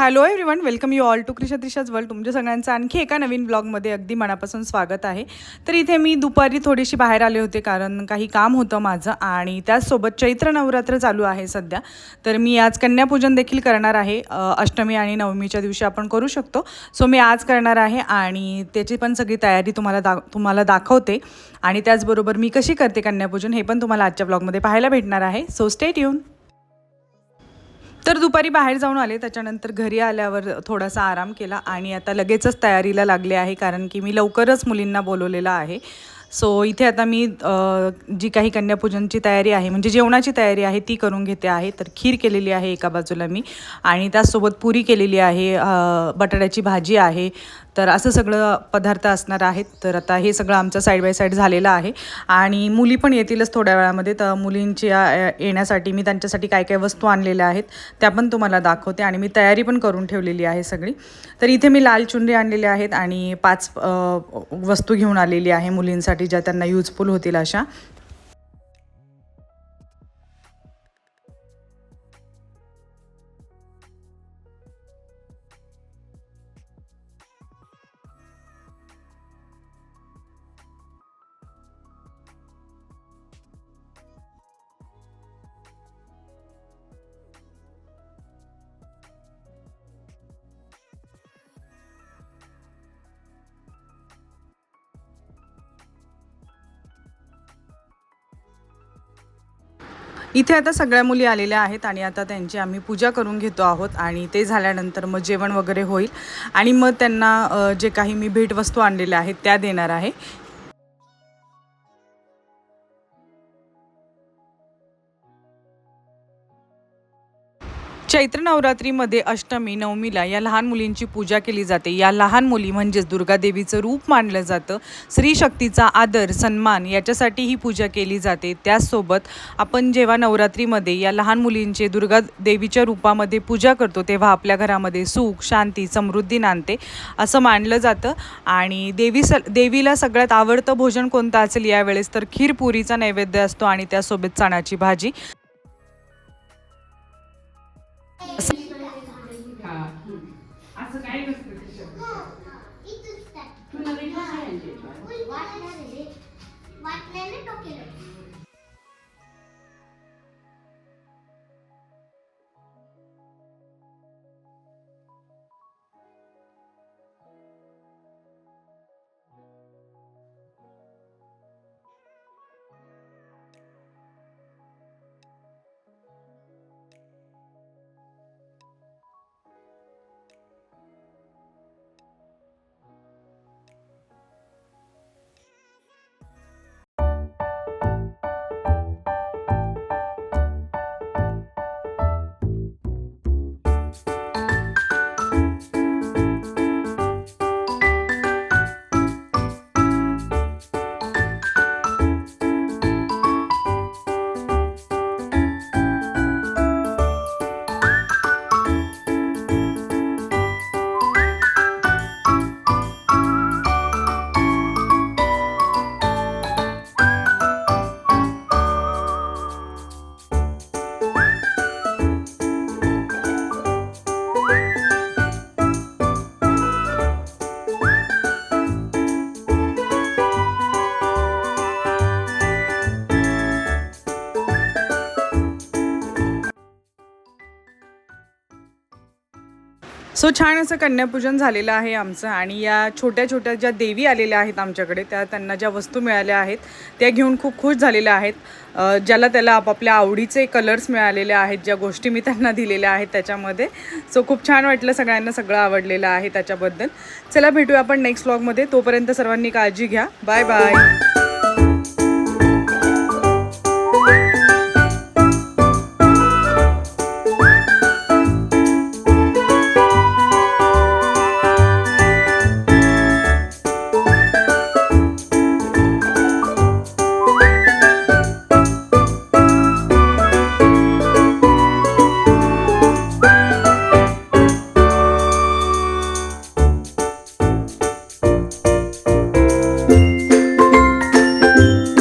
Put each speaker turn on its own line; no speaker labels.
Hello everyone, welcome you all to Krisha Trisha's world. तुमच्या सगळ्यांचं आणखी एका नवीन ब्लॉगमध्ये अगदी मनापासून स्वागत आहे. तर इथे मी दुपारी थोडीशी बाहेर आले होते कारण काही काम होतं माझं आणि त्याचसोबत चैत्र नवरात्र चालू आहे सध्या. तर मी आज कन्यापूजन देखील करणार आहे. अष्टमी आणि नवमीच्या दिवशी आपण करू शकतो. सो मी आज करणार आहे आणि त्याची पण सगळी तयारी तुम्हाला दाखवते आणि त्याचबरोबर मी कशी करते कन्यापूजन हे पण तुम्हाला आजच्या ब्लॉगमध्ये पाहायला भेटणार आहे. So stay tune. तर दुपारी बाहेर जाऊन आले, त्याच्यानंतर घरी आल्यावर थोडासा आराम केला आणि आता लगेचच तयारीला लागले आहे कारण की मी लवकरच मुलींना बोलवलेलं आहे. सो इथे आता मी जी काही कन्यापूजनची तयारी आहे म्हणजे जेवणाची तयारी आहे ती करून घेते आहे. तर खीर केलेली आहे एका बाजूला मी आणि त्याचसोबत पुरी केलेली आहे, बटाट्याची भाजी आहे. तर असं सगळं पदार्थ असणार आहेत. तर आता हे सगळं आमचं साईड बाय साईड झालेलं आहे आणि मुली पण येतीलच थोड्या वेळामध्ये. तर मुलींची येण्यासाठी मी त्यांच्यासाठी काय काय वस्तू आणलेल्या आहेत त्या पण तुम्हाला दाखवते आणि मी तयारी पण करून ठेवलेली आहे सगळी. तर इथे मी लाल चुनरी आणलेली आहेत आणि 5 वस्तू घेऊन आलेली आहे मुलींसाठी ज्या त्यांना युजफुल होतील अशा. इथे आता सगळ्या मुली आलेल्या आहेत आणि आता त्यांची आम्ही पूजा करून घेतो आहोत आणि ते झाल्यानंतर मग जेवण वगैरे होईल आणि मग त्यांना जे काही मी भेटवस्तू आणलेल्या आहेत त्या देणार आहे. चैत्र नवरात्रीमध्ये अष्टमी नवमीला या लहान मुलींची पूजा केली जाते. या लहान मुली म्हणजेच दुर्गादेवीचं रूप मानलं जातं. स्त्री शक्तीचा आदर सन्मान याच्यासाठी ही पूजा केली जाते. त्याचसोबत आपण जेव्हा नवरात्रीमध्ये या लहान मुलींचे दुर्गादेवीच्या रूपामध्ये पूजा करतो तेव्हा आपल्या घरामध्ये सुख शांती समृद्धी नांदते असं मानलं जातं. आणि देवीला सगळ्यात आवडतं भोजन कोणतं असेल यावेळेस तर खीर पुरीचा नैवेद्य असतो आणि त्यासोबत चण्याची भाजी. असं काही नसतं सो छान असं कन्यापूजन झालेलं आहे आमचं आणि या छोट्या छोट्या ज्या देवी आलेल्या आहेत आमच्याकडे त्यांना ज्या वस्तू मिळाल्या आहेत त्या घेऊन खूप खुश झालेल्या आहेत. ज्याला त्याला आपापल्या आवडीचे कलर्स मिळालेले आहेत, ज्या गोष्टी मी त्यांना दिलेल्या आहेत त्याच्यामध्ये. सो खूप छान वाटलं, सगळ्यांना सगळं आवडलेलं आहे त्याच्याबद्दल. चला भेटूया आपण नेक्स्ट व्लॉगमध्ये. तोपर्यंत सर्वांनी काळजी घ्या. Bye bye.